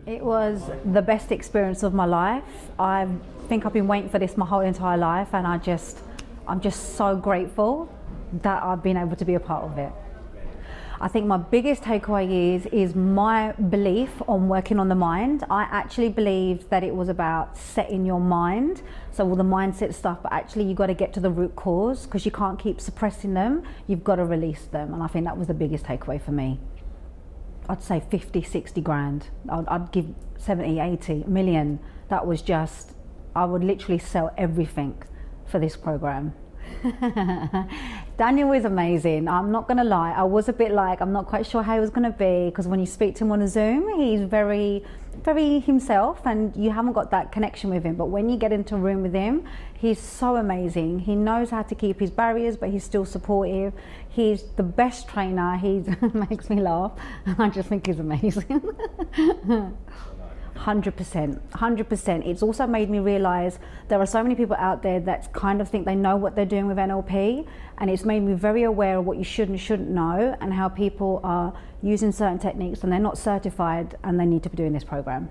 It was the best experience of my life. I think I've been waiting for this my whole entire life, and I'm just so grateful that I've been able to be a part of it. I think my biggest takeaway is my belief on working on the mind. I actually believed that it was about setting your mind, so all the mindset stuff, but actually you got to get to the root cause, because you can't keep suppressing them. You've got to release them, and I think that was the biggest takeaway for me. I'd say 50, 60 grand. I'd give 70, 80 million. That was just, I would literally sell everything for this program. Daniel is amazing. I'm not gonna lie, I was a bit like, I'm not quite sure how he was gonna be, because when you speak to him on a Zoom, he's very himself, and you haven't got that connection with him. But when you get into a room with him, he's so amazing. He knows how to keep his barriers, but he's still supportive. He's the best trainer. He makes me laugh. I just think he's amazing. 100%. It's also made me realize there are so many people out there that kind of think they know what they're doing with NLP, and it's made me very aware of what you should and shouldn't know, and how people are using certain techniques and they're not certified and they need to be doing this program.